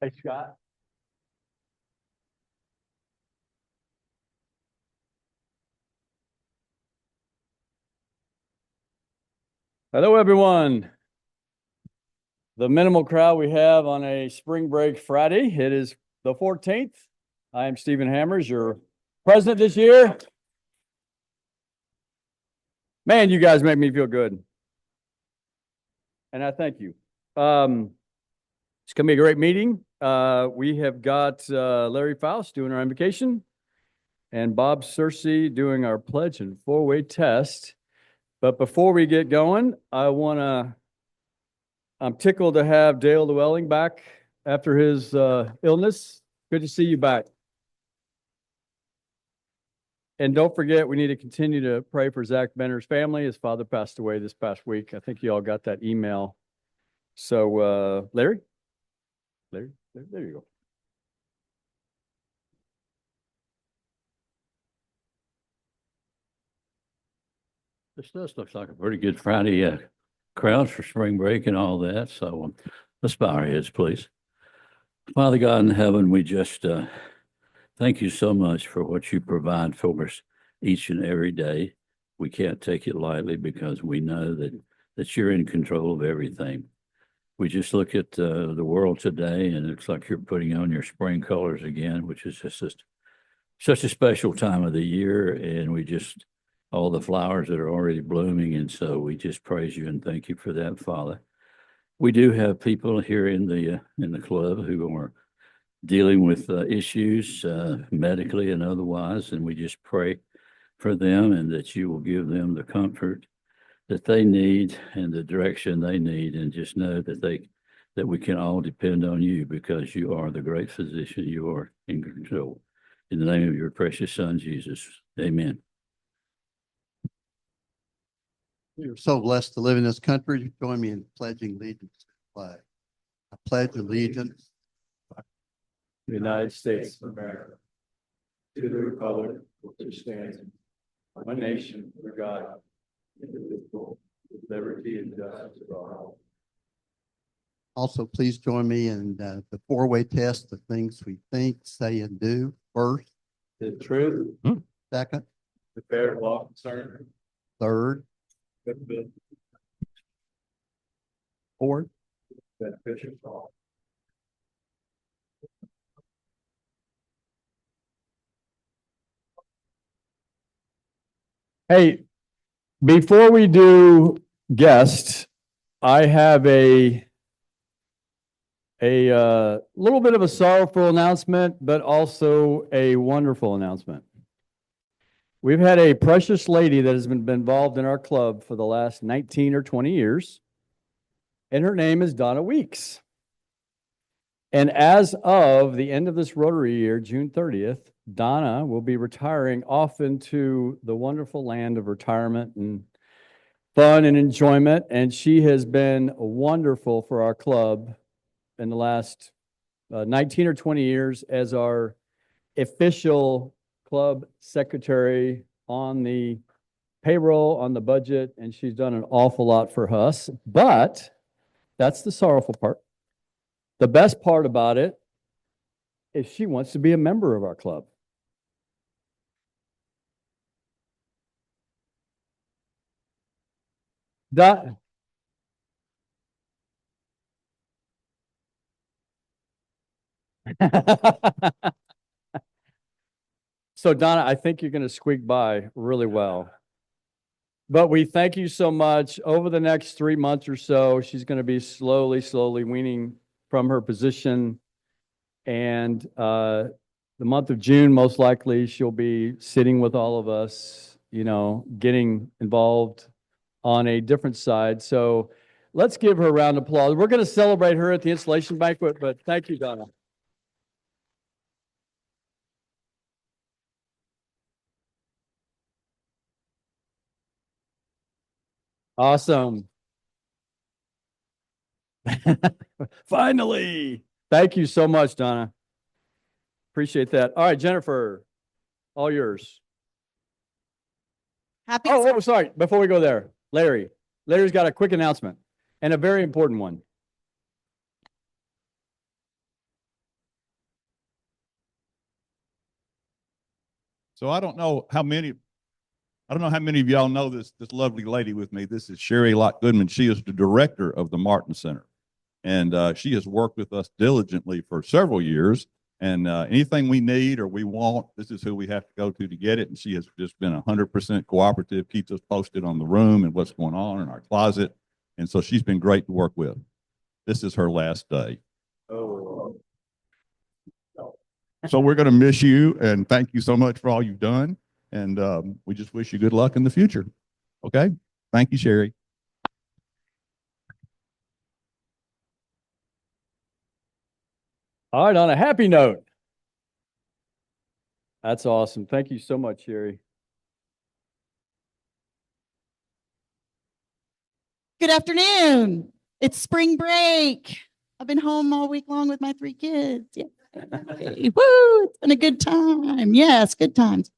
Hey, Scott. Hello, everyone. The minimal crowd we have on a spring break Friday. It is the 14th. I am Stephen Hammers, your president this year. Man, you guys make me feel good. And I thank you. It's going to be a great meeting. We have got Larry Faust doing our invocation and Bob Searcy doing our pledge and four-way test. But before we get going, I'm tickled to have Dale Llewellyn back after his illness. Good to see you back. And don't forget, we need to continue to pray for Zach Benner's family. His father passed away this past week. I think you all got that email. So, Larry, there you go. This does look like a pretty good Friday crowd for spring break and all that. So let's bow our heads, please. Father God in heaven, we just thank you so much for what you provide for us each and every day. We can't take it lightly because we know that you're in control of everything. We just look at the world today, and it looks like you're putting on your spring colors again, which is just such a special time of the year. And we just all the flowers that are already blooming. And so we just praise you and thank you for that, Father. We do have people here in the club who are dealing with issues medically and otherwise, and we just pray for them and that you will give them the comfort that they need and the direction they need, and just know that we can all depend on you because you are the great physician. You are in control. In the name of your precious Son, Jesus, amen. We are so blessed to live in this country. Join me in pledging allegiance to the flag. I pledge allegiance to the United States of America, to the republic which stands one nation under God, indivisible, with liberty and justice for all. Also, please join me in the four-way test of things we think, say, and do. First, the truth. Second, The fair law concern. third, fourth, beneficial to all. Hey, before we do guests, I have a little bit of a sorrowful announcement, but also a wonderful announcement. We've had a precious lady that has been involved in our club for the last 19 or 20 years, and her name is Donna Weeks. And as of the end of this Rotary year, June 30th, Donna will be retiring off into the wonderful land of retirement and fun and enjoyment. And she has been wonderful for our club in the last 19 or 20 years as our official club secretary on the payroll, on the budget, and she's done an awful lot for us. But that's the sorrowful part. The best part about it is she wants to be a member of our club. So Donna, I think you're going to squeak by really well. But we thank you so much. Over the next 3 months or so, she's going to be slowly weaning from her position. And the month of June, most likely, she'll be sitting with all of us, getting involved on a different side. So let's give her a round of applause. We're going to celebrate her at the installation banquet, but thank you, Donna. Awesome. Finally. Thank you so much, Donna. Appreciate that. All right, Jennifer, all yours. Sorry. Before we go there, Larry's got a quick announcement and a very important one. So I don't know how many of y'all know this lovely lady with me. This is Sherry Lott Goodman. She is the director of the Martin Center. And she has worked with us diligently for several years. And anything we need or we want, this is who we have to go to get it. And she has just been 100% cooperative, keeps us posted on the room and what's going on in our closet. And so she's been great to work with. This is her last day. Oh. So we're going to miss you and thank you so much for all you've done. And we just wish you good luck in the future. Okay? Thank you, Sherry. All right, on a happy note. That's awesome. Thank you so much, Sherry. Good afternoon. It's spring break. I've been home all week long with my 3 kids. Yeah. Woo! It's been a good time. Yes, good times.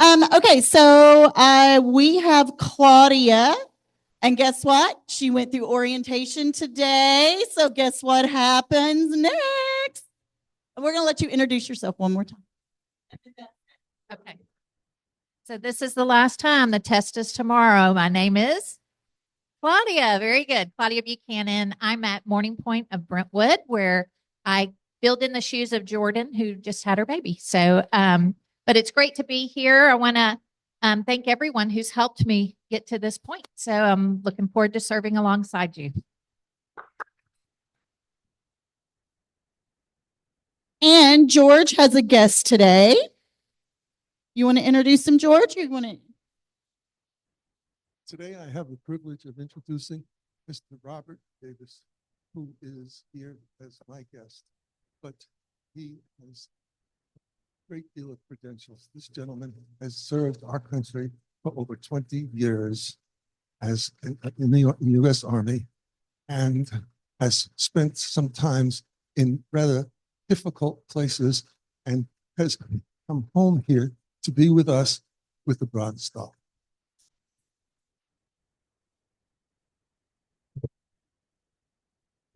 Okay, so we have Claudia, and guess what? She went through orientation today. So guess what happens next? We're gonna let you introduce yourself one more time. Okay. So this is the last time. The test is tomorrow. My name is Claudia. Very good. Claudia Buchanan. I'm at Morning Point of Brentwood, where I filled in the shoes of Jordan, who just had her baby. So, but it's great to be here. I want to thank everyone who's helped me get to this point. So I'm looking forward to serving alongside you. And George has a guest today. You want to introduce him, George? Or you want to? Today, I have the privilege of introducing Mr. Robert Davis, who is here as my guest, but he has a great deal of credentials. This gentleman has served our country for over 20 years as in the U.S. Army and has spent some times in rather difficult places and has come home here to be with us with the Bronze Star.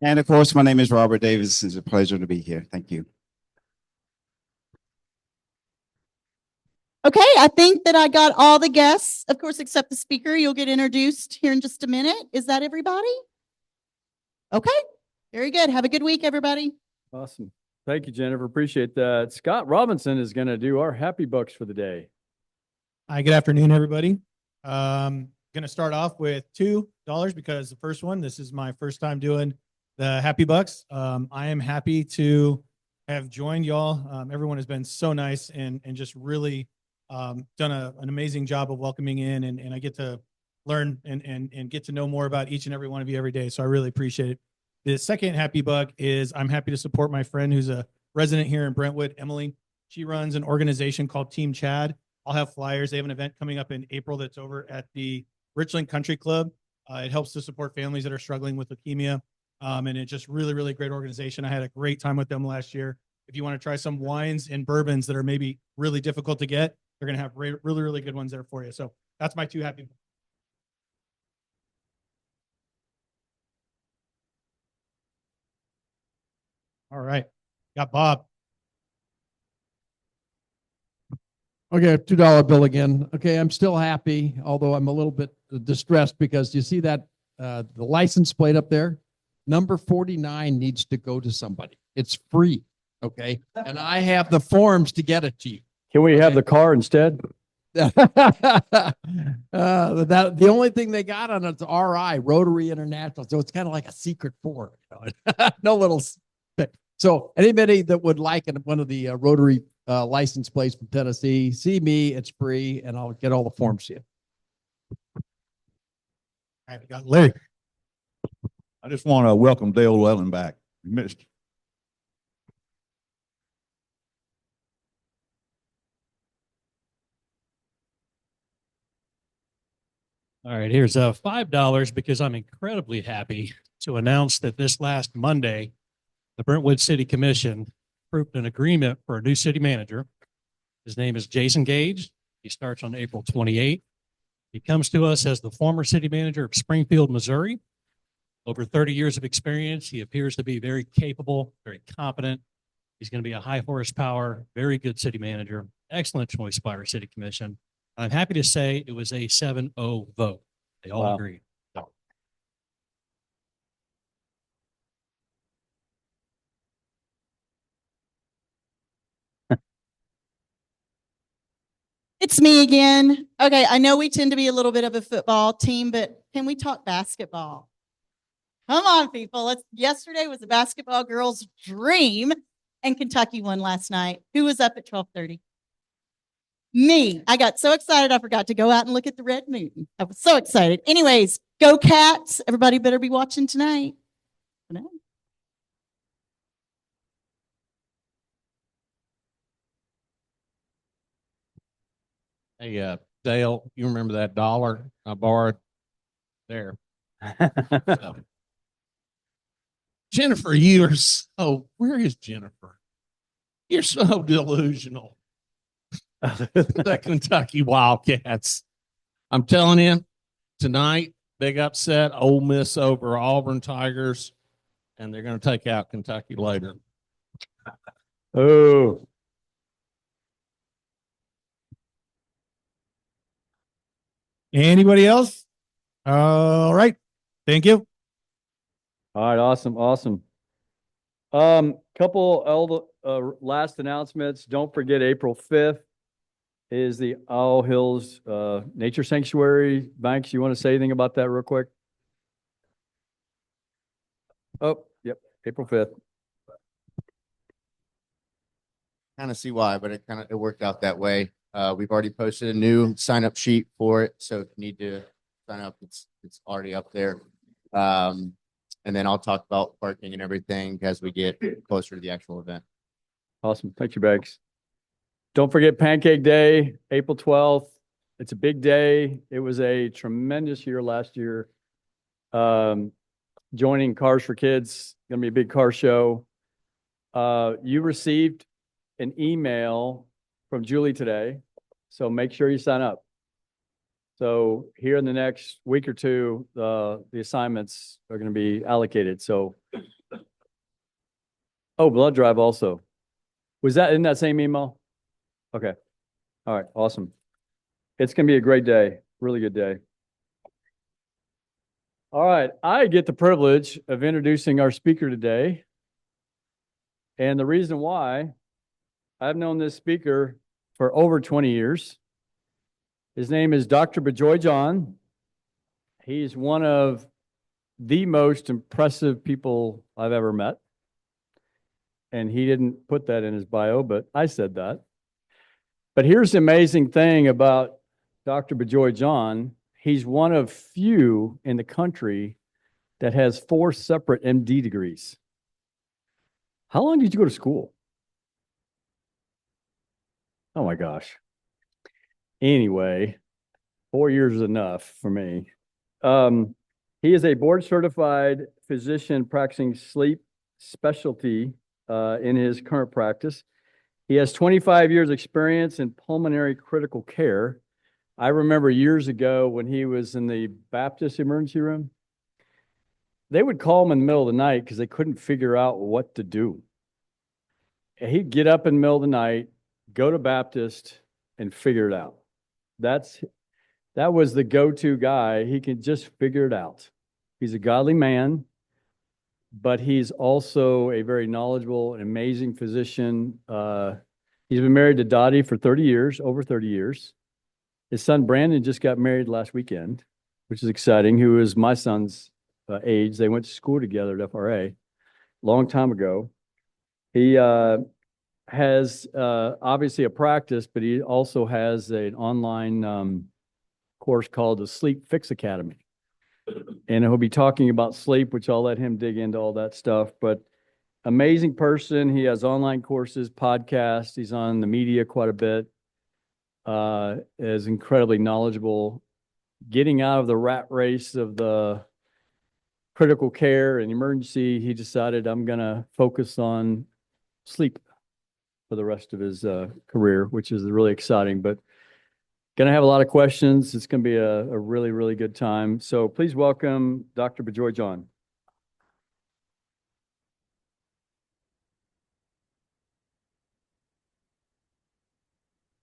And of course, my name is Robert Davis. It's a pleasure to be here. Thank you. Okay, I think that I got all the guests, of course, except the speaker. You'll get introduced here in just a minute. Is that everybody? Okay, very good. Have a good week, everybody. Awesome. Thank you, Jennifer. Appreciate that. Scott Robinson is going to do our happy bucks for the day. Hi, good afternoon, everybody. Going to start off with $2 because the first one, this is my first time doing the happy bucks. I am happy to have joined y'all. Everyone has been so nice and just really done an amazing job of welcoming in, and I get to learn and get to know more about each and every one of you every day. So I really appreciate it. The second happy buck is I'm happy to support my friend who's a resident here in Brentwood, Emily. She runs an organization called Team Chad. I'll have flyers. They have an event coming up in April that's over at the Richland Country Club. It helps to support families that are struggling with leukemia. And it's just really, really great organization. I had a great time with them last year. If you want to try some wines and bourbons that are maybe really difficult to get, they're going to have really, really good ones there for you. So that's my 2 happy. All right. Got Bob. Okay, $2 bill again. Okay, I'm still happy, although I'm a little bit distressed because you see that the license plate up there? Number 49 needs to go to somebody. It's free, okay? And I have the forms to get it to you. Can we have the car instead? The only thing they got on it's RI, Rotary International. So it's kind of like a secret Ford. You know? No little. So anybody that would like one of the Rotary license plates from Tennessee, see me. It's free, and I'll get all the forms to you. All right, we got Larry. I just want to welcome Dale Wellen back. We missed you. All right, here's $5 because I'm incredibly happy to announce that this last Monday, the Brentwood City Commission approved an agreement for a new city manager. His name is Jason Gage. He starts on April 28th. He comes to us as the former city manager of Springfield, Missouri. Over 30 years of experience. He appears to be very capable, very competent. He's going to be a high horsepower, very good city manager, excellent choice by our city commission. I'm happy to say it was a 7-0 vote. They all Wow. agreed. So, It's me again. Okay, I know we tend to be a little bit of a football team, but can we talk basketball? Come on, people. Yesterday was a basketball girl's dream, and Kentucky won last night. Who was up at 12:30? Me. I got so excited I forgot to go out and look at the red moon. I was so excited. Anyways, go Cats. Everybody better be watching tonight. Hey, Dale, you remember that dollar I borrowed there? So, Jennifer, where is Jennifer? You're so delusional. The Kentucky Wildcats. I'm telling you, tonight, big upset, Ole Miss over Auburn Tigers, and they're going to take out Kentucky later. Oh, Anybody else? All right. Thank you. all right. Awesome. Awesome. Last announcements. Don't forget April 5th is the Owl Hills, Nature Sanctuary. Banks, you want to say anything about that real quick? Oh, yep. April 5th. Kind of see why, but it worked out that way. We've already posted a new sign up sheet for it. So if you need to sign up, it's already up there. And then I'll talk about parking and everything as we get closer to the actual event. Awesome. Thank you, Banks. Don't forget Pancake Day, April 12th. It's a big day. It was a tremendous year last year. Joining Cars for Kids, going to be a big car show. You received an email from Julie today, so make sure you sign up. So here in the next week or two, the assignments are going to be allocated. So, oh, blood drive also. Was that in that same email? Okay. All right. Awesome. It's going to be a great day. Really good day. All right. I get the privilege of introducing our speaker today. And the reason why, I've known this speaker for over 20 years. His name is Dr. Bijoy John. He's one of the most impressive people I've ever met. And he didn't put that in his bio, but I said that. But here's the amazing thing about Dr. Bijoy John. He's one of few in the country that has 4 separate MD degrees. How long did you go to school? Oh my gosh. Anyway, 4 years is enough for me. He is a board certified physician practicing sleep specialty in his current practice. He has 25 years experience in pulmonary critical care. I remember years ago when he was in the Baptist emergency room, they would call him in the middle of the night because they couldn't figure out what to do. He'd get up in the middle of the night, go to Baptist, and figure it out. That was the go-to guy. He could just figure it out. He's a godly man, but he's also a very knowledgeable and amazing physician. He's been married to Dottie for 30 years, over 30 years. His son Brandon just got married last weekend, which is exciting, who is my son's age. They went to school together at FRA long time ago. He has obviously a practice, but he also has an online course called the Sleep Fix Academy. And he'll be talking about sleep, which I'll let him dig into all that stuff. But amazing person. He has online courses, podcasts. He's on the media quite a bit. Is incredibly knowledgeable. Getting out of the rat race of the critical care and emergency, he decided I'm going to focus on sleep for the rest of his career, which is really exciting. But going to have a lot of questions. It's going to be a really, really good time. So please welcome Dr. Bijoy John.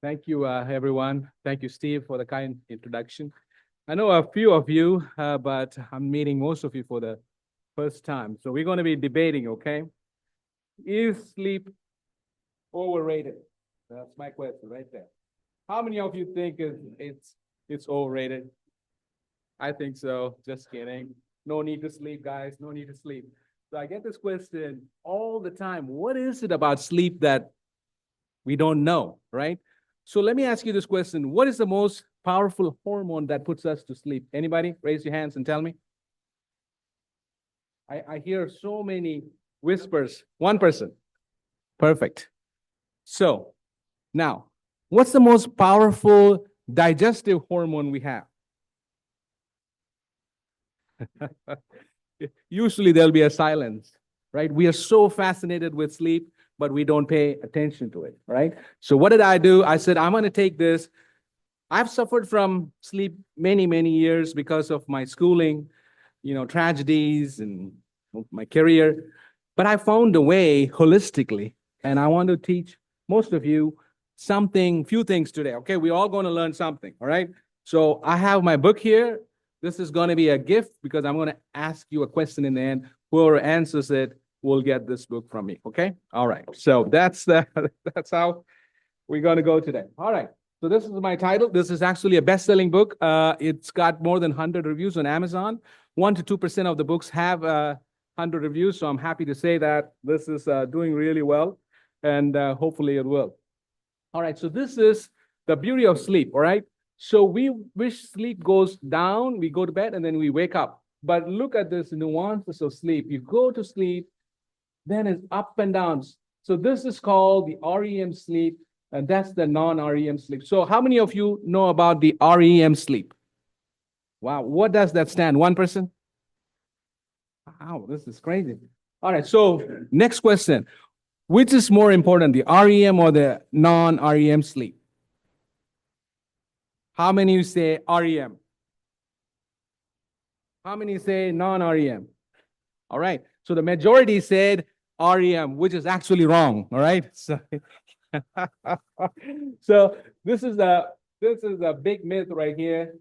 Thank you, everyone. Thank you, Steve, for the kind introduction. I know a few of you, but I'm meeting most of you for the first time. So we're going to be debating, okay? Is sleep overrated? That's my question right there. How many of you think it's overrated? I think so. Just kidding. No need to sleep, guys. No need to sleep. So I get this question all the time. What is it about sleep that we don't know, right? So let me ask you this question. What is the most powerful hormone that puts us to sleep? Anybody? Raise your hands and tell me. I hear so many whispers. One person. Perfect. So now, what's the most powerful digestive hormone we have? Usually there'll be a silence, right? We are so fascinated with sleep, but we don't pay attention to it, right? So what did I do? I said, I'm going to take this. I've suffered from sleep many, many years because of my schooling, tragedies and my career. But I found a way holistically, and I want to teach most of you few things today. Okay, we're all going to learn something, all right? So I have my book here. This is going to be a gift because I'm going to ask you a question in the end. Whoever answers it will get this book from me. Okay. All right. So that's that's how we're going to go today. All right. So this is my title. This is actually a best-selling book. It's got more than 100 reviews on Amazon. 1 to 2% of the books have 100 reviews. So I'm happy to say that this is doing really well, and hopefully it will. All right. So this is the beauty of sleep. All right. So we wish sleep goes down, we go to bed, and then we wake up. But look at this nuances of sleep. You go to sleep, then it's up and downs. So this is called the REM sleep, and that's the non-REM sleep. So how many of you know about the REM sleep? Wow, what does that stand? One person? Wow, this is crazy. All right, so next question. Which is more important, the REM or the non-REM sleep? How many you say REM? How many say non-REM? All right. So the majority said REM, which is actually wrong. All right. So, so this is a big myth right here.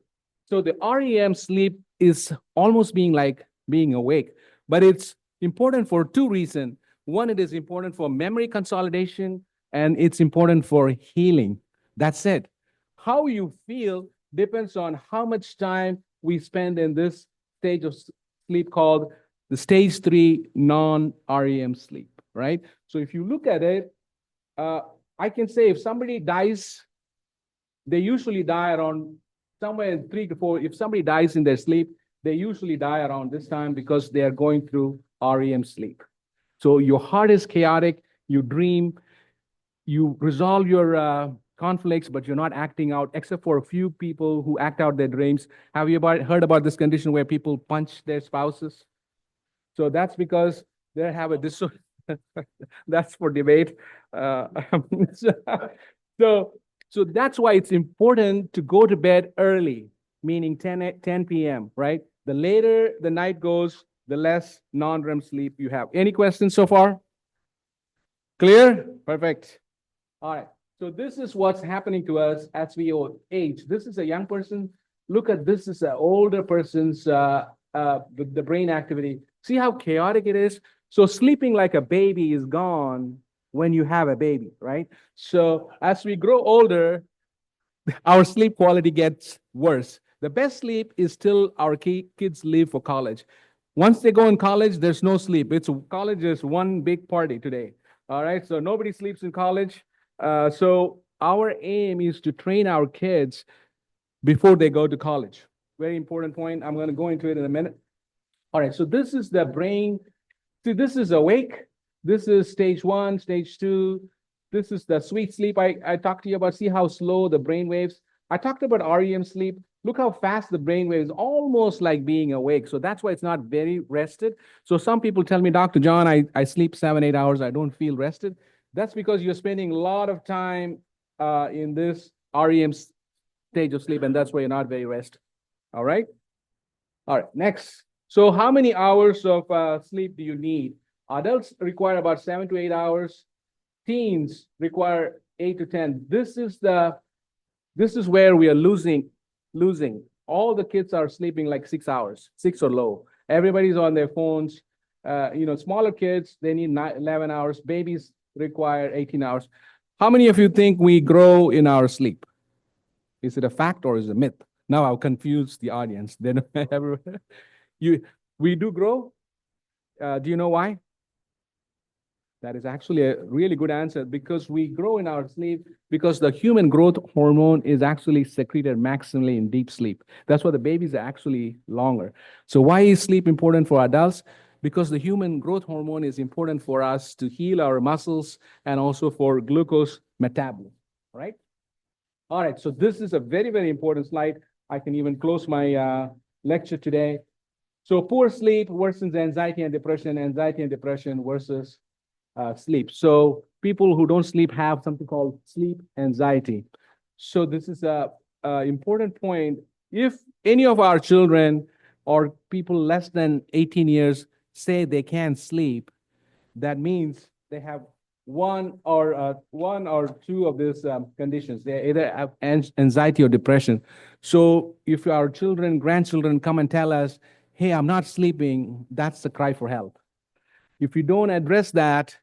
So the REM sleep is almost being like being awake, but it's important for two reasons. One, it is important for memory consolidation, and it's important for healing. That's it. How you feel depends on how much time we spend in this stage of sleep called the stage 3 non-REM sleep, right? So if you look at it, I can say if somebody dies, they usually die around somewhere in 3 to 4. If somebody dies in their sleep, they usually die around this time because they are going through REM sleep. So your heart is chaotic, you dream, you resolve your conflicts, but you're not acting out, except for a few people who act out their dreams. Have you heard about this condition where people punch their spouses? So that's because they have a disorder. That's for debate. So that's why it's important to go to bed early, meaning 10 p.m., right? The later the night goes, the less non-REM sleep you have. Any questions so far? Clear? Perfect. All right. So this is what's happening to us as we age. This is a young person. Look at this is an older person's the brain activity. See how chaotic it is? So sleeping like a baby is gone when you have a baby, right? So as we grow older, our sleep quality gets worse. The best sleep is till our kids leave for college. Once they go in college, there's no sleep. College is one big party today. All right. So nobody sleeps in college. So our aim is to train our kids before they go to college. Very important point. I'm going to go into it in a minute. All right. So this is the brain. See, this is awake. This is stage 1, stage 2. This is the sweet sleep I talked to you about. See how slow the brain waves. I talked about REM sleep. Look how fast the brain waves, almost like being awake. So that's why it's not very rested. So some people tell me, Dr. John, I sleep 7, 8 hours. I don't feel rested. That's because you're spending a lot of time in this REM stage of sleep, and that's why you're not very rested. All right? All right, next. So how many hours of sleep do you need? Adults require about 7 to 8 hours. Teens require 8 to 10. This is where we are losing. All the kids are sleeping like 6 hours, 6 or low. Everybody's on their phones. Smaller kids, they need 11 hours. Babies require 18 hours. How many of you think we grow in our sleep? Is it a fact or is it a myth? Now I'll confuse the audience. Then we do grow. Do you know why? That is actually a really good answer, because we grow in our sleep because the human growth hormone is actually secreted maximally in deep sleep. That's why the babies are actually longer. So why is sleep important for adults? Because the human growth hormone is important for us to heal our muscles and also for glucose metabolism, right? All right, so this is a very, very important slide. I can even close my lecture today. So poor sleep worsens anxiety and depression versus sleep. So people who don't sleep have something called sleep anxiety. So this is a important point. If any of our children or people less than 18 years say they can't sleep, that means they have one or two of these conditions. They either have anxiety or depression. So if our children, grandchildren come and tell us, hey, I'm not sleeping, that's the cry for help. If you don't address that,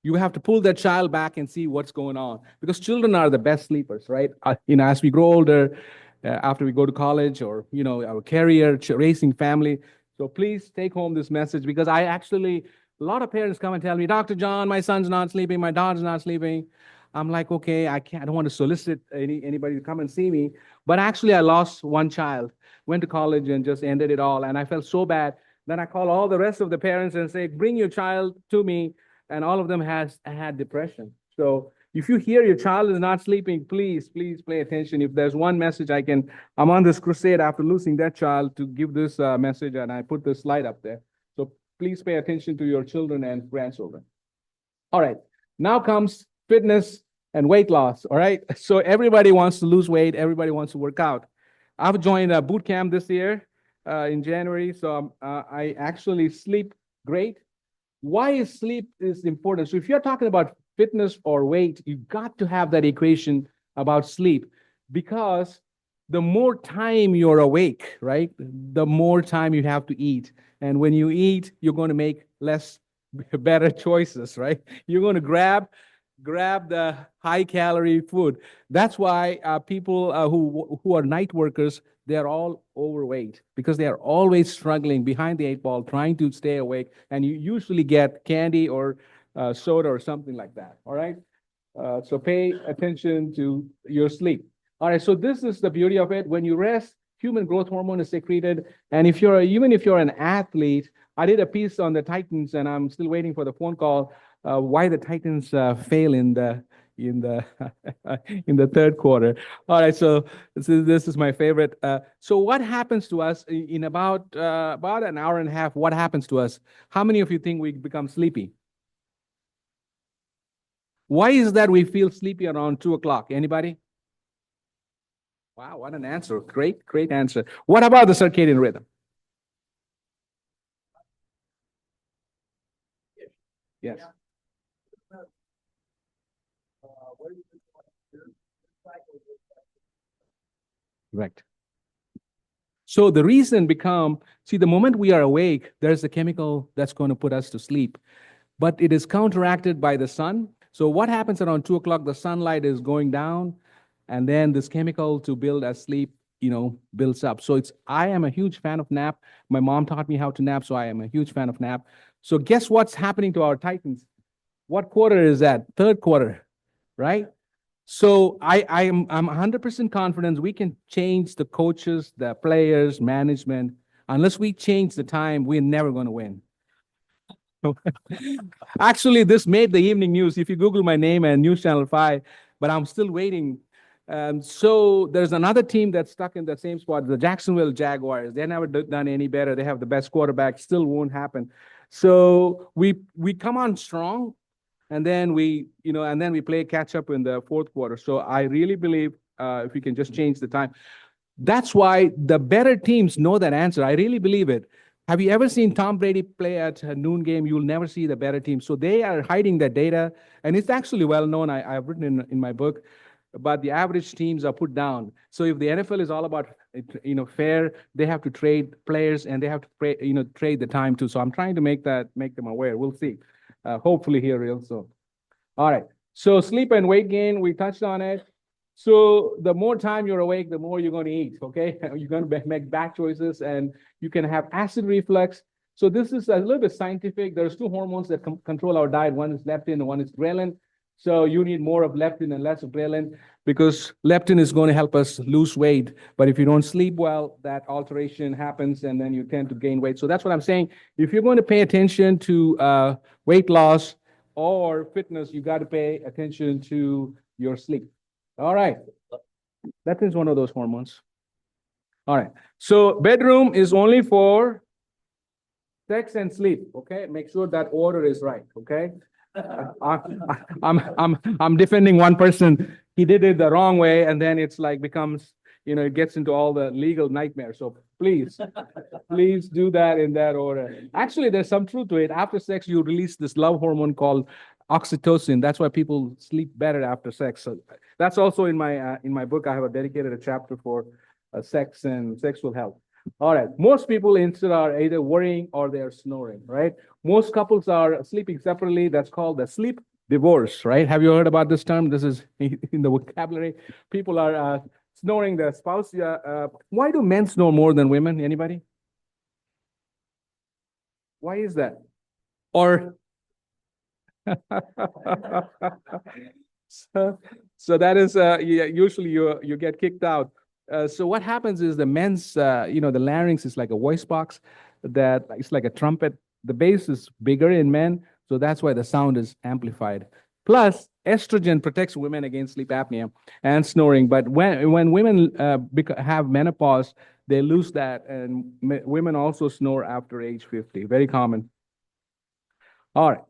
you have to pull that child back and see what's going on, because children are the best sleepers, right? As we grow older, after we go to college or, our career, raising family. So please take home this message, because a lot of parents come and tell me, Dr. John, my son's not sleeping, my daughter's not sleeping. I'm like, okay, I don't want to solicit anybody to come and see me. But actually, I lost one child, went to college and just ended it all. And I felt so bad. Then I call all the rest of the parents and say, bring your child to me. And all of them had depression. So if you hear your child is not sleeping, please pay attention. If there's one message I'm on this crusade after losing that child to give this message, and I put this slide up there. So please pay attention to your children and grandchildren. All right, now comes fitness and weight loss. All right, so everybody wants to lose weight. Everybody wants to work out. I've joined a boot camp this year in January. So I actually sleep great. Why is sleep is important? So if you're talking about fitness or weight, you got to have that equation about sleep, because the more time you're awake, right, the more time you have to eat. And when you eat, you're going to make better choices, right? You're going to grab the high calorie food. That's why people who are night workers, they're all overweight, because they are always struggling behind the 8 ball, trying to stay awake. And you usually get candy or soda or something like that. All right. So pay attention to your sleep. All right. So this is the beauty of it. When you rest, human growth hormone is secreted. And even if you're an athlete, I did a piece on the Titans, and I'm still waiting for the phone call. Why the Titans fail in the in the third quarter. All right, so this is my favorite. So what happens to us in about an hour and a half? What happens to us? How many of you think we become sleepy? Why is that we feel sleepy around 2 o'clock? Anybody? Wow, what an answer. Great answer. What about the circadian rhythm? Yes. Correct. So the reason the moment we are awake, there's a chemical that's going to put us to sleep, but it is counteracted by the sun. So what happens around 2 o'clock? The sunlight is going down, and then this chemical to build as sleep, builds up. So I am a huge fan of nap. My mom taught me how to nap, so I am a huge fan of nap. So guess what's happening to our Titans? What quarter is that? Third quarter, right? So I'm 100% confident we can change the coaches, the players, management. Unless we change the time, we're never going to win. Actually, this made the evening news. If you Google my name and News Channel 5, but I'm still waiting. So there's another team that's stuck in the same spot, the Jacksonville Jaguars. They've never done any better. They have the best quarterback. Still won't happen. So we come on strong. And then we play catch up in the fourth quarter. So I really believe if we can just change the time. That's why the better teams know that answer. I really believe it. Have you ever seen Tom Brady play at a noon game? You'll never see the better team. So they are hiding that data, and it's actually well known. I've written in my book, but the average teams are put down. So if the NFL is all about fair, they have to trade players and they have to trade the time too. So I'm trying to make them aware. We'll see. Hopefully here real soon. All right. So sleep and weight gain, we touched on it. So the more time you're awake, the more you're going to eat, okay? You're going to make bad choices and you can have acid reflux. So this is a little bit scientific. There's two hormones that control our diet. One is leptin and one is ghrelin. So you need more of leptin and less of ghrelin because leptin is going to help us lose weight. But if you don't sleep well, that alteration happens and then you tend to gain weight. So that's what I'm saying. If you're going to pay attention to weight loss or fitness, you got to pay attention to your sleep. All right. That is one of those hormones. All right. So bedroom is only for sex and sleep. Okay. Make sure that order is right. Okay. I'm defending one person. He did it the wrong way, and then it's like becomes, it gets into all the legal nightmares. So please do that in that order. Actually, there's some truth to it. After sex, you release this love hormone called oxytocin. That's why people sleep better after sex. So that's also in my book. I have a dedicated chapter for sex and sexual health. All right. Most people instead are either worrying or they are snoring, right? Most couples are sleeping separately. That's called the sleep divorce, right? Have you heard about this term? This is in the vocabulary. People are snoring their spouse. Why do men snore more than women? Anybody? Why is that? Or so that is usually you get kicked out. So what happens is the men's the larynx is like a voice box that it's like a trumpet. The bass is bigger in men, so that's why the sound is amplified. Plus, estrogen protects women against sleep apnea and snoring. But when women have menopause, they lose that, and women also snore after age 50. Very common. All right.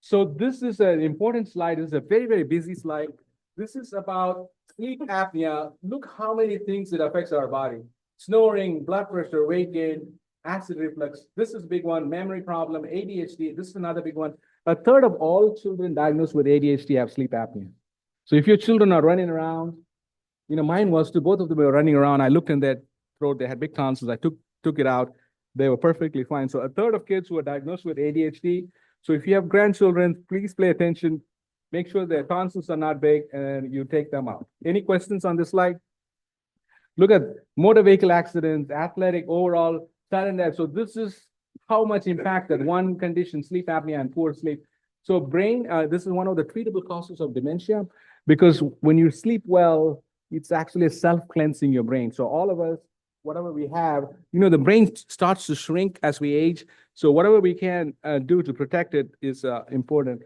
So this is an important slide. This is a very, very busy slide. This is about sleep apnea. Look how many things it affects our body. Snoring, blood pressure, weight gain, acid reflux. This is a big one. Memory problem, ADHD. This is another big one. A third of all children diagnosed with ADHD have sleep apnea. So if your children are running around, mine was too. Both of them were running around. I looked in their throat. They had big tonsils. I took it out. They were perfectly fine. So a third of kids who are diagnosed with ADHD. So if you have grandchildren, please pay attention. Make sure their tonsils are not big and you take them out. Any questions on this slide? Look at motor vehicle accidents, athletic, overall, sudden death. So this is how much impact that one condition, sleep apnea and poor sleep. So brain, this is one of the treatable causes of dementia because when you sleep well, it's actually self-cleansing your brain. So all of us, whatever we have, the brain starts to shrink as we age. So whatever we can do to protect it is important.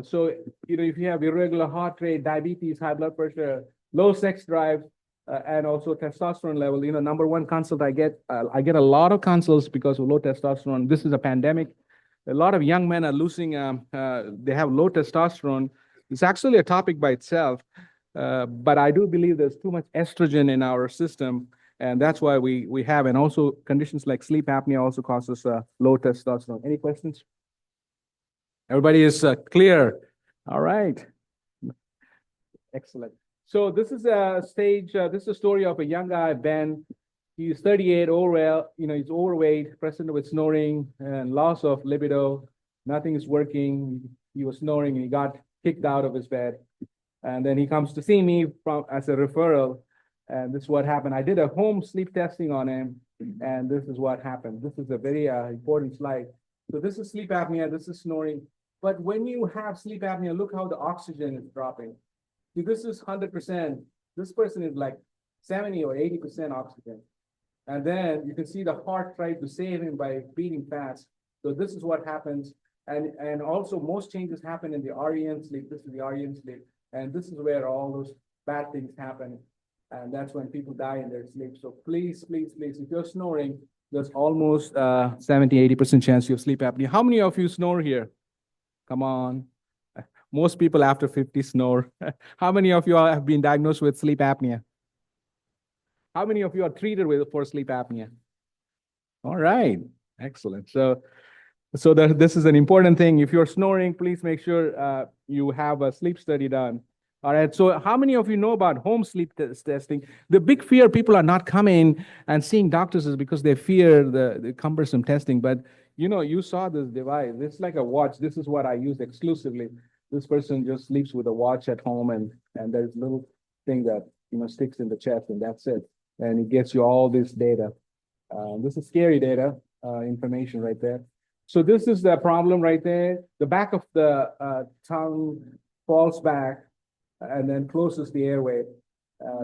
So, if you have irregular heart rate, diabetes, high blood pressure, low sex drive, and also testosterone level, number one consult I get a lot of consults because of low testosterone. This is a pandemic. A lot of young men are losing, they have low testosterone. It's actually a topic by itself, but I do believe there's too much estrogen in our system. And that's why we have, and also conditions like sleep apnea also causes low testosterone. Any questions? Everybody is clear. All right. Excellent. So this is a stage, this is a story of a young guy, Ben. He's 38, he's overweight, present with snoring and loss of libido. Nothing is working. He was snoring and he got kicked out of his bed. And then he comes to see me as a referral. And this is what happened. I did a home sleep testing on him, and this is what happened. This is a very important slide. So this is sleep apnea, this is snoring. But when you have sleep apnea, look how the oxygen is dropping. See, this is 100%. This person is like 70 or 80% oxygen. And then you can see the heart tried to save him by beating fast. So this is what happens. And also most changes happen in the REM sleep. This is the REM sleep. And this is where all those bad things happen. And that's when people die in their sleep. So please, please, please, if you're snoring, there's almost 70, 80% chance you have sleep apnea. How many of you snore here? Come on. Most people after 50 snore. How many of you have been diagnosed with sleep apnea? How many of you are treated for sleep apnea? All right, excellent. So this is an important thing. If you're snoring, please make sure you have a sleep study done. All right. So how many of you know about home sleep testing? The big fear people are not coming and seeing doctors is because they fear the cumbersome testing. But you saw this device. It's like a watch. This is what I use exclusively. This person just sleeps with a watch at home, and there's a little thing that sticks in the chest, and that's it. And it gets you all this data. This is scary data, information right there. So this is the problem right there. The back of the tongue falls back and then closes the airway.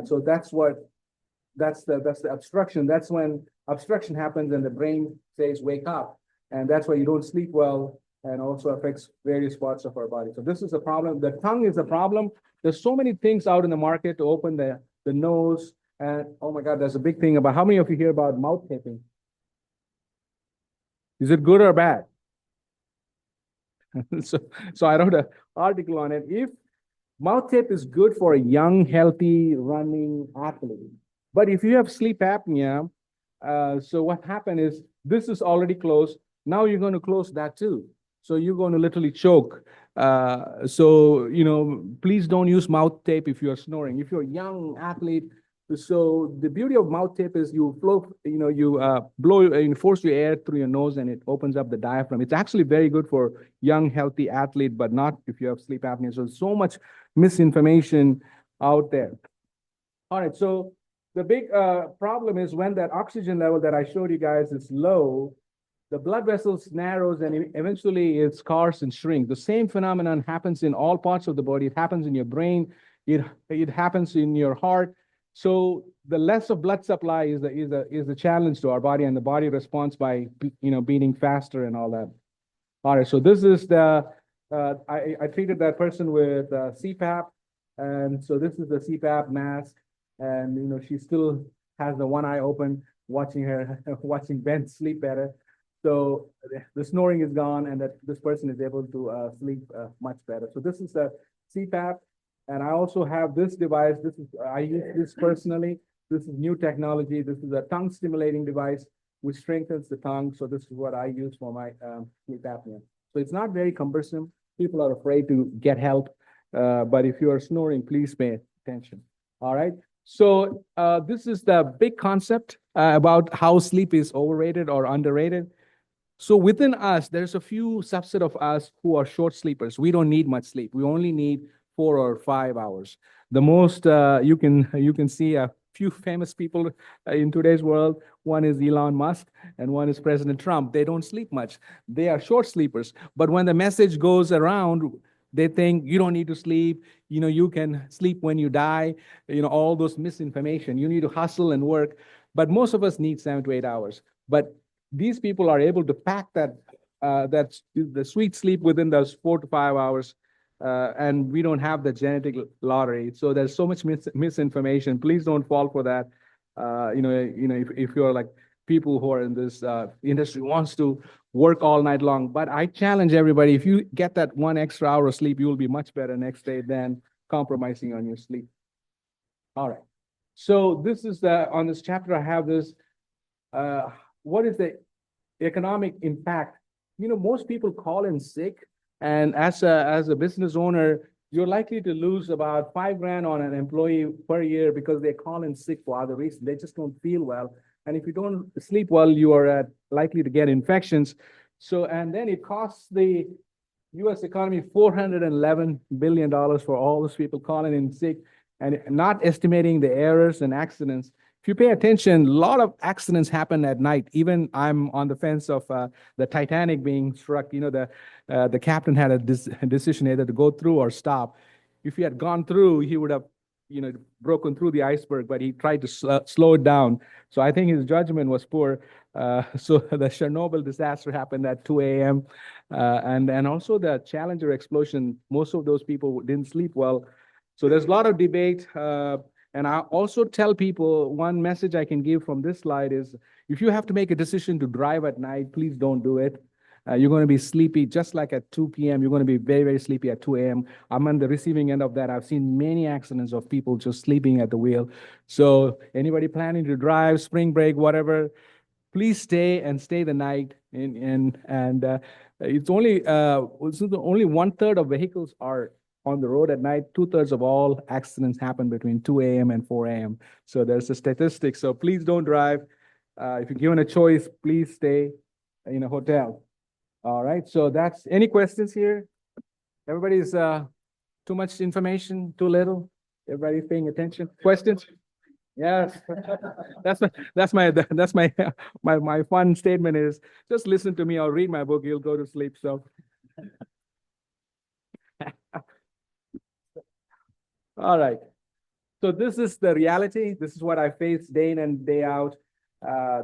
So that's the obstruction. That's when obstruction happens and the brain says, wake up. And that's why you don't sleep well and also affects various parts of our body. So this is a problem. The tongue is a problem. There's so many things out in the market to open the nose. And oh my God, there's a big thing about how many of you hear about mouth taping? Is it good or bad? So I wrote an article on it. If mouth tape is good for a young, healthy, running athlete, but if you have sleep apnea, so what happened is this is already closed. Now you're going to close that too. So you're going to literally choke. Please don't use mouth tape if you're snoring. If you're a young athlete, so the beauty of mouth tape is you force your air through your nose and it opens up the diaphragm. It's actually very good for young, healthy athlete, but not if you have sleep apnea. So much misinformation out there. All right, so the big problem is when that oxygen level that I showed you guys is low, the blood vessels narrows and eventually it scars and shrinks. The same phenomenon happens in all parts of the body. It happens in your brain. It happens in your heart. So the less of blood supply is a challenge to our body, and the body responds by beating faster and all that. All right, so this is I treated that person with CPAP, and so this is the CPAP mask, and she still has the one eye open, watching Ben sleep better. So the snoring is gone, and that this person is able to sleep much better. So this is the CPAP. And I also have this device. I use this personally. This is new technology. This is a tongue stimulating device which strengthens the tongue. So this is what I use for my sleep apnea. So it's not very cumbersome. People are afraid to get help. But if you are snoring, please pay attention. All right. So this is the big concept about how sleep is overrated or underrated. So within us, there's a few subset of us who are short sleepers. We don't need much sleep. We only need 4 or 5 hours. The most you can see a few famous people in today's world. One is Elon Musk and one is President Trump. They don't sleep much. They are short sleepers. But when the message goes around, they think you don't need to sleep. You can sleep when you die. All those misinformation. You need to hustle and work. But most of us need 7 to 8 hours. But these people are able to pack the sweet sleep within those 4 to 5 hours. And we don't have the genetic lottery. So there's so much misinformation. Please don't fall for that. If you're like people who are in this industry wants to work all night long. But I challenge everybody, if you get that 1 extra hour of sleep, you will be much better next day than compromising on your sleep. All right. So this is on this chapter, I have this, what is the economic impact? Most people call in sick. And as a business owner, you're likely to lose about $5,000 on an employee per year because they call in sick for other reasons. They just don't feel well. And if you don't sleep well, you are likely to get infections. So, and then it costs the U.S. economy $411 billion for all those people calling in sick, and not estimating the errors and accidents. If you pay attention, a lot of accidents happen at night. Even I'm on the fence of the Titanic being struck. The captain had a decision either to go through or stop. If he had gone through, he would have, broken through the iceberg, but he tried to slow it down. So I think his judgment was poor. So the Chernobyl disaster happened at 2 a.m. And also the Challenger explosion, most of those people didn't sleep well. So there's a lot of debate. And I also tell people, one message I can give from this slide is, if you have to make a decision to drive at night, please don't do it. You're going to be sleepy just like at 2 p.m. You're going to be very, very sleepy at 2 a.m. I'm on the receiving end of that. I've seen many accidents of people just sleeping at the wheel. So anybody planning to drive, spring break, whatever, please stay the night and it's only only 1/3 of vehicles are on the road at night. 2/3 of all accidents happen between 2 a.m. and 4 a.m. So there's a statistic. So please don't drive. If you're given a choice, please stay in a hotel. All right. So that's any questions here? Everybody's too much information, too little. Everybody's paying attention. Questions? Yes. My fun statement is just listen to me. I'll read my book. You'll go to sleep. So. All right. So this is the reality. This is what I face day in and day out.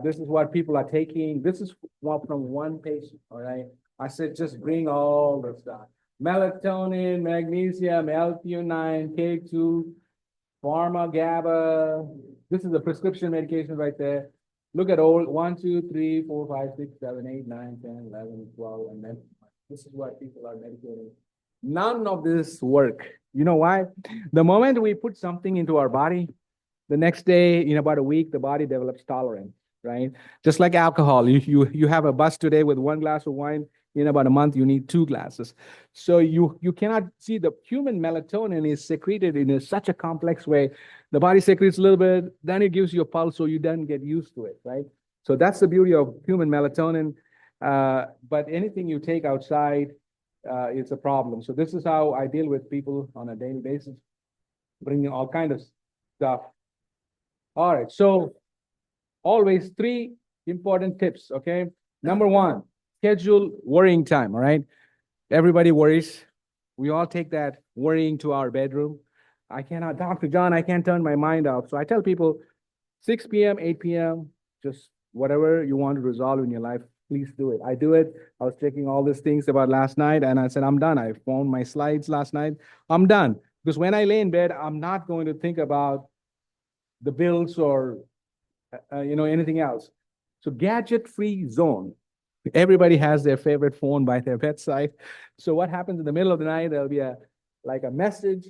This is what people are taking. This is from one patient. All right. I said, just bring all the stuff. Melatonin, magnesium, L-theanine, K2, pharma, GABA. This is a prescription medication right there. Look at all 1, 2, 3, 4, 5, 6, 7, 8, 9, 10, 11, 12, and then this is what people are medicating. None of this work. You know why? The moment we put something into our body, the next day, in about a week, the body develops tolerance, right? Just like alcohol. You have a bust today with 1 glass of wine, in about a month, you need 2 glasses. So you cannot see the human melatonin is secreted in such a complex way. The body secretes a little bit, then it gives you a pulse, so you then get used to it, right? So that's the beauty of human melatonin. But anything you take outside, it's a problem. So this is how I deal with people on a daily basis, bringing all kind of stuff. All right, so always 3 important tips, okay? Number 1, schedule worrying time, all right? Everybody worries. We all take that worrying to our bedroom. I cannot, Dr. John, I can't turn my mind off. So I tell people 6 p.m., 8 p.m., just whatever you want to resolve in your life, please do it. I do it. I was checking all these things about last night and I said, I'm done. I found my slides last night. I'm done. Because when I lay in bed, I'm not going to think about the bills or anything else. So gadget-free zone. Everybody has their favorite phone by their bedside. So what happens in the middle of the night? There'll be a message,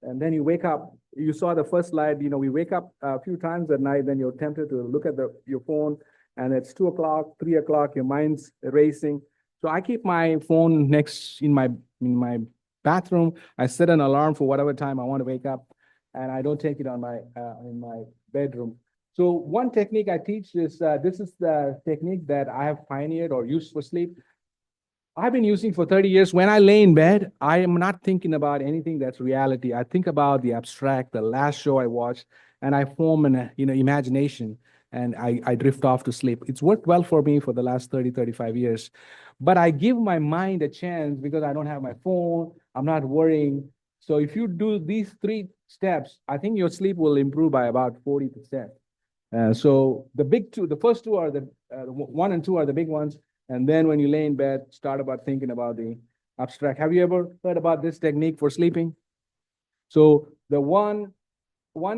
and then you wake up. You saw the first slide. We wake up a few times at night. Then you're tempted to look at your phone, and it's 2 o'clock, 3 o'clock. Your mind's racing. So I keep my phone next in my bathroom. I set an alarm for whatever time I want to wake up, and I don't take it on in my bedroom. So one technique I teach is, this is the technique that I have pioneered or used for sleep. I've been using for 30 years. When I lay in bed, I am not thinking about anything that's reality. I think about the abstract, the last show I watched, and I form an imagination, and I drift off to sleep. It's worked well for me for the last 30, 35 years. But I give my mind a chance because I don't have my phone. I'm not worrying. So if you do these 3 steps, I think your sleep will improve by about 40%. So the first 2 are the 1 and 2 are the big ones. And then when you lay in bed, start about thinking about the abstract. Have you ever heard about this technique for sleeping? So the 1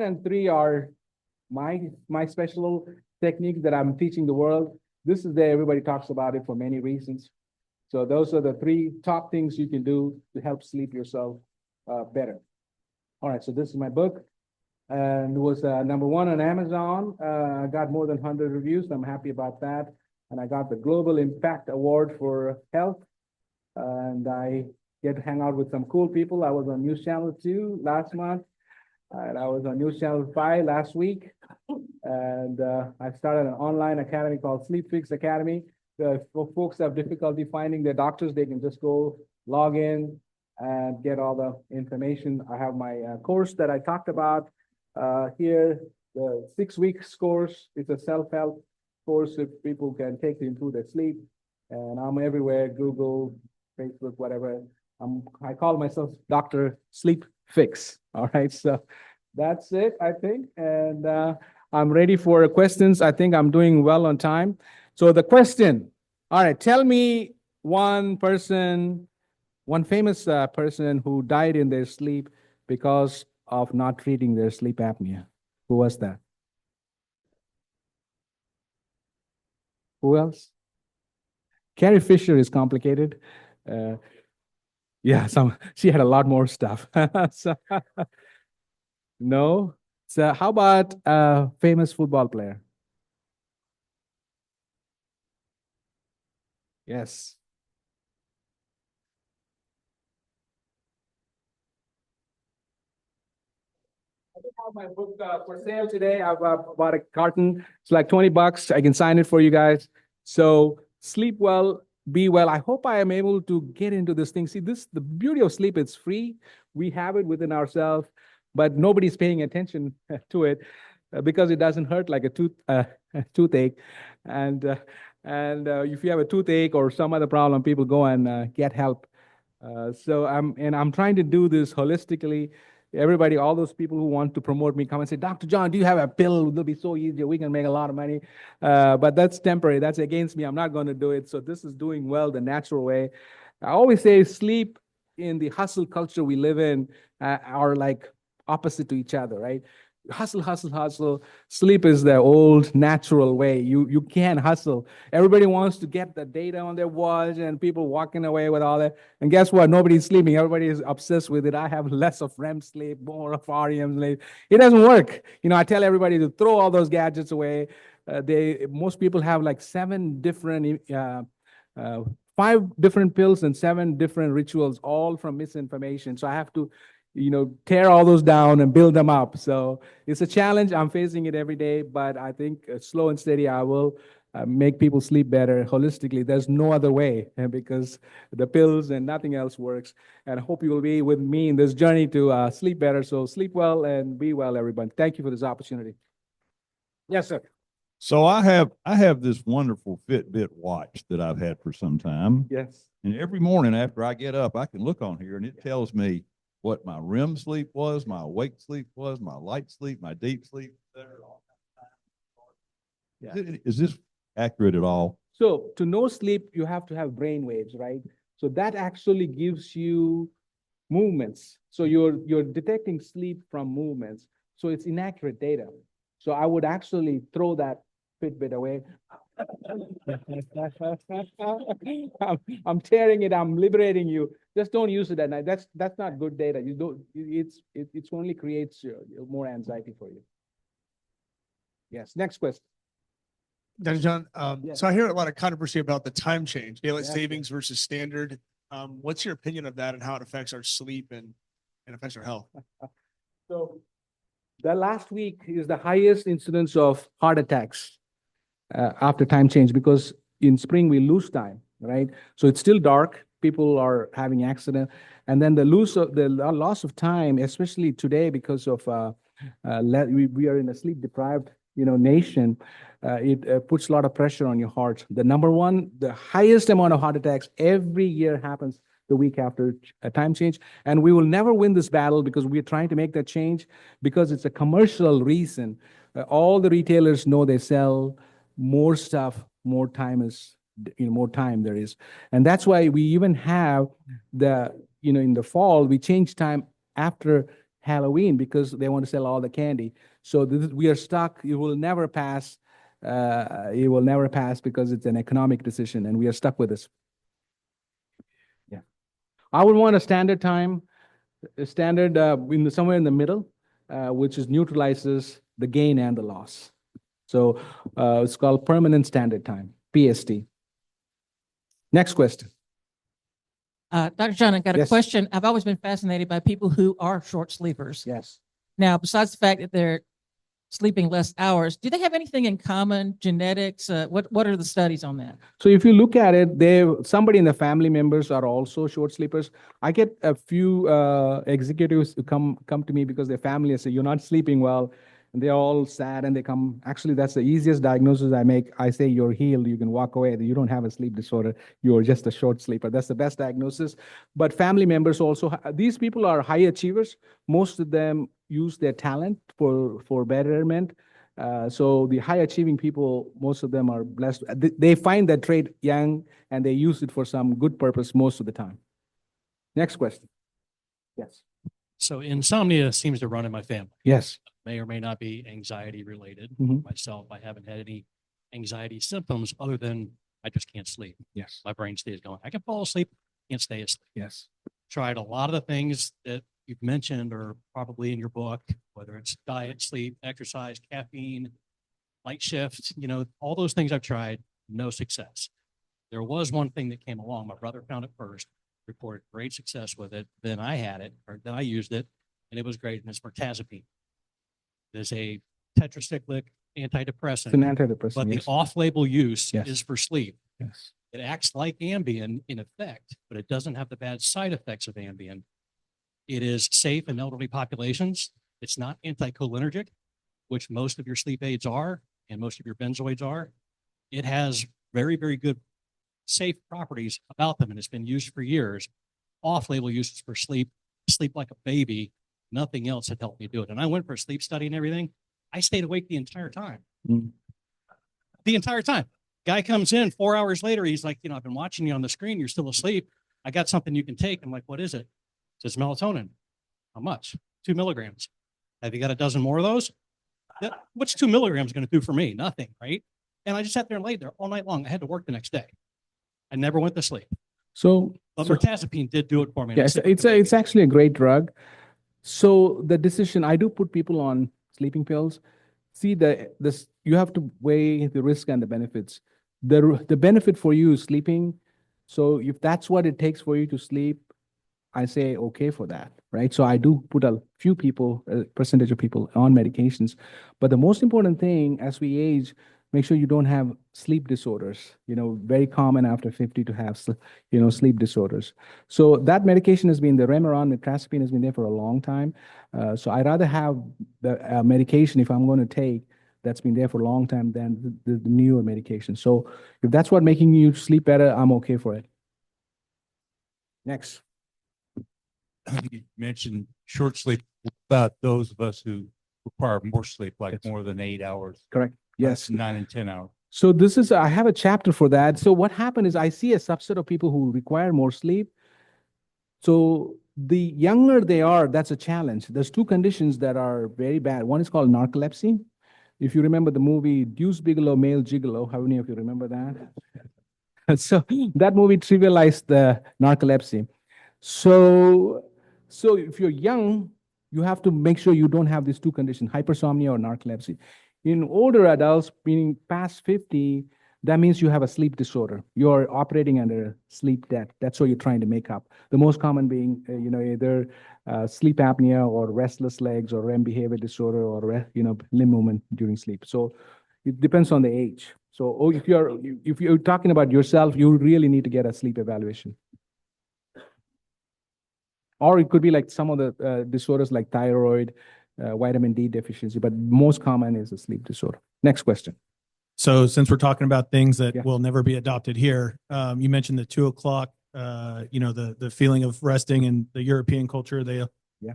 and 3 are my special techniques that I'm teaching the world. This is there. Everybody talks about it for many reasons. So those are the 3 top things you can do to help sleep yourself better. All right. So this is my book. And it was number 1 on Amazon. I got more than 100 reviews. I'm happy about that. And I got the Global Impact Award for Health. And I get to hang out with some cool people. I was on News Channel 2 last month. And I was on News Channel 5 last week. And I started an online academy called Sleep Fix Academy. For folks that have difficulty finding their doctors, they can just go log in and get all the information. I have my course that I talked about. Here, the 6-week course. It's a self-help course that people can take to improve their sleep. And I'm everywhere, Google, Facebook, whatever. I call myself Dr. Sleep Fix. All right, so that's it, I think. And I'm ready for questions. I think I'm doing well on time. So the question, all right, tell me one famous person who died in their sleep because of not treating their sleep apnea. Who was that? Who else? Carrie Fisher is complicated. Yeah, she had a lot more stuff. So, no. So how about a famous football player? Yes. I do have my book for sale today. I've bought a carton. It's like $20. I can sign it for you guys. So sleep well, be well. I hope I am able to get into this thing. See, the beauty of sleep, it's free. We have it within ourselves, but nobody's paying attention to it because it doesn't hurt like a toothache. And if you have a toothache or some other problem, people go and get help. So I'm trying to do this holistically. Everybody, all those people who want to promote me come and say, Dr. John, do you have a pill? It'll be so easy. We can make a lot of money. But that's temporary. That's against me. I'm not going to do it. So this is doing well the natural way. I always say sleep in the hustle culture we live in are like opposite to each other, right? Hustle, hustle, hustle. Sleep is the old natural way. You can't hustle. Everybody wants to get the data on their watch and people walking away with all that. And guess what? Nobody's sleeping. Everybody is obsessed with it. I have less of REM sleep, more of REM sleep. It doesn't work. I tell everybody to throw all those gadgets away. Most people have like 7 different 5 different pills and 7 different rituals, all from misinformation. So I have to tear all those down and build them up. So it's a challenge. I'm facing it every day, but I think slow and steady, I will make people sleep better holistically. There's no other way because the pills and nothing else works. And I hope you will be with me in this journey to sleep better. So sleep well and be well, everyone. Thank you for this opportunity. Yes, sir. So I have this wonderful Fitbit watch that I've had for some time. Yes. And every morning after I get up, I can look on here and it tells me what my REM sleep was, my awake sleep was, my light sleep, my deep sleep. Yeah. Is this accurate at all? So to know sleep, you have to have brain waves, right? So that actually gives you movements. So you're detecting sleep from movements. So it's inaccurate data. So I would actually throw that Fitbit away. I'm tearing it. I'm liberating you. Just don't use it at night. That's not good data. You don't. It's only creates more anxiety for you. Yes. Next question. Dr. John, Yes. so I hear a lot of controversy about the time change, daylight Yes. savings versus standard. What's your opinion of that and how it affects our sleep and affects our health? So the last week is the highest incidence of heart attacks after time change because in spring we lose time, right? So it's still dark. People are having accident, and then the loss of time, especially today because of we are in a sleep deprived nation. It puts a lot of pressure on your heart. The highest amount of heart attacks every year happens the week after a time change. And we will never win this battle because we're trying to make that change because it's a commercial reason. All the retailers know they sell more stuff, more time there is. And that's why we even have in the fall, we change time after Halloween because they want to sell all the candy. So we are stuck. It will never pass. It will never pass because it's an economic decision and we are stuck with this. Yeah. I would want a standard time, somewhere in the middle, which neutralizes the gain and the loss. So it's called permanent standard time, PST. Next question. Dr. John, I got a Yes. question. I've always been fascinated by people who are short sleepers. Yes. Now, besides the fact that they're sleeping less hours, do they have anything in common? Genetics? What are the studies on that? So if you look at it, somebody in the family members are also short sleepers. I get a few executives who come to me because their family say, "You're not sleeping well," and they're all sad and they come. Actually, that's the easiest diagnosis I make. I say, "You're healed. You can walk away. You don't have a sleep disorder. You're just a short sleeper." That's the best diagnosis. But family members also, these people are high achievers. Most of them use their talent for betterment. So the high achieving people, most of them are blessed. They find that trait young and they use it for some good purpose most of the time. Next question. Yes. So insomnia seems to run in my family. Yes. May or may not be anxiety related. Mhm. Myself, I haven't had any anxiety symptoms other than I just can't sleep. Yes. My brain stays going. I can fall asleep, can't stay asleep. Yes. Tried a lot of the things that you've mentioned or probably in your book, whether it's diet, sleep, exercise, caffeine, light shift, all those things I've tried, no success. There was one thing that came along. My brother found it first, reported great success with it. Then I had it, or then I used it, and it was great. And it's mirtazapine. It is a tetracyclic antidepressant. It's an antidepressant, But the yes. off-label use Yes. is for sleep. Yes. It acts like Ambien in effect, but it doesn't have the bad side effects of Ambien. It is safe in elderly populations. It's not anticholinergic, which most of your sleep aids are and most of your benzoids are. It has very, very good safe properties about them, and it's been used for years. Off-label uses for sleep, sleep like a baby. Nothing else had helped me do it. And I went for a sleep study and everything. I stayed awake the entire time. The entire time. Guy comes in 4 hours later. He's like, I've been watching you on the screen. You're still asleep. I got something you can take. I'm like, what is it? It says melatonin. How much? 2 milligrams. Have you got a dozen more of those? What's 2 milligrams going to do for me? Nothing, right? And I just sat there and laid there all night long. I had to work the next day. I never went to sleep. So, But mirtazapine did do it for me. yes, it's actually a great drug. So the decision, I do put people on sleeping pills. See, you have to weigh the risk and the benefits. The benefit for you is sleeping. So if that's what it takes for you to sleep, I say okay for that, right? So I do put a few people, a percentage of people on medications. But the most important thing as we age, make sure you don't have sleep disorders. Very common after 50 to have, sleep disorders. So that medication has been, the Remeron, mirtazapine has been there for a long time. So I'd rather have the medication if I'm going to take that's been there for a long time than the newer medication. So if that's what making you sleep better, I'm okay for it. Next. You mentioned short sleep about those of us who require more sleep, like more than 8 hours. Correct. Yes. 9 and 10 hours. So I have a chapter for that. So what happened is I see a subset of people who require more sleep. So the younger they are, that's a challenge. There's 2 conditions that are very bad. One is called narcolepsy. If you remember the movie Deuce Bigelow, Male Gigolo, how many of you remember that? So that movie trivialized the narcolepsy. So if you're young, you have to make sure you don't have these 2 conditions, hypersomnia or narcolepsy. In older adults, meaning past 50, that means you have a sleep disorder. You're operating under sleep debt. That's what you're trying to make up. The most common being, either sleep apnea or restless legs or REM behavior disorder or, limb movement during sleep. So it depends on the age. So if you're talking about yourself, you really need to get a sleep evaluation. Or it could be like some of the disorders like thyroid, vitamin D deficiency, but most common is a sleep disorder. Next question. So since we're talking about things that will never be adopted here, you mentioned the 2 o'clock, the feeling of resting in the European culture. They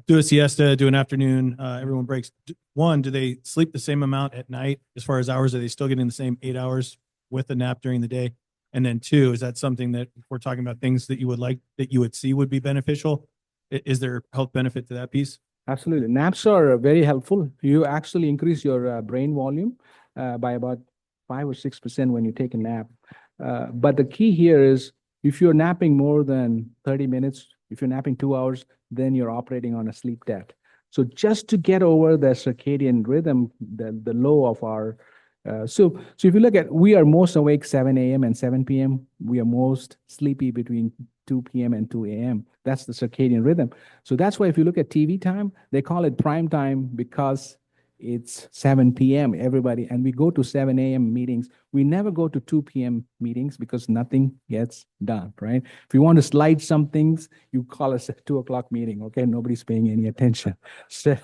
do a siesta, do an afternoon, everyone breaks. One, do they sleep the same amount at night as far as hours? Are they still getting the same 8 hours with a nap during the day? And then 2, is that something that if we're talking about things that you would see would be beneficial? Is there health benefit to that piece? Absolutely. Naps are very helpful. You actually increase your brain volume by about 5 or 6% when you take a nap. But the key here is if you're napping more than 30 minutes, if you're napping 2 hours, then you're operating on a sleep debt. So just to get over the circadian rhythm, the low of our, so if you look at, we are most awake 7 a.m. and 7 p.m. We are most sleepy between 2 p.m. and 2 a.m. That's the circadian rhythm. So that's why if you look at TV time, they call it prime time because it's 7 p.m. everybody, and we go to 7 a.m. meetings. We never go to 2 p.m. meetings because nothing gets done, right? If you want to slide some things, you call us a 2 o'clock meeting, okay? Nobody's paying any attention. So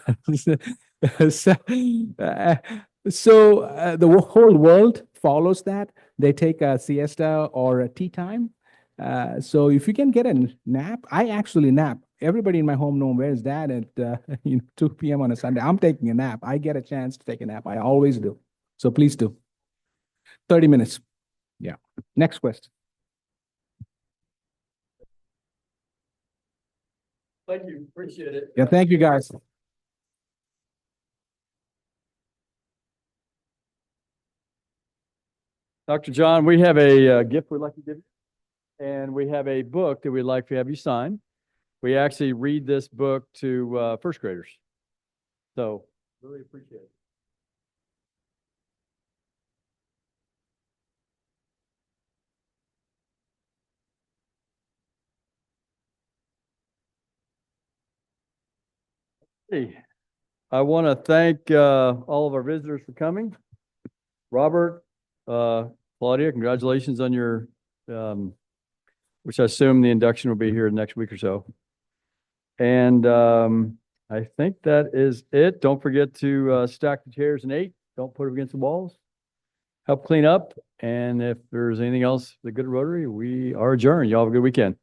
the whole world follows that. They take a siesta or a tea time. So if you can get a nap, I actually nap. Everybody in my home knows where's dad at 2 p.m. on a Sunday. I'm taking a nap. I get a chance to take a nap. I always do. So please do. 30 minutes. Yeah. Next question. Thank you. Appreciate it. Yeah, thank you guys. Dr. John, we have a gift we'd like to give you. And we have a book that we'd like to have you sign. We actually read this book to first graders. So really appreciate it. Hey, I want to thank all of our visitors for coming. Robert, Claudia, congratulations on your, which I assume the induction will be here next week or so. And I think that is it. Don't forget to stack the chairs in 8. Don't put them against the walls. Help clean up. And if there's anything else, the good Rotary, we are adjourned. Y'all have a good weekend.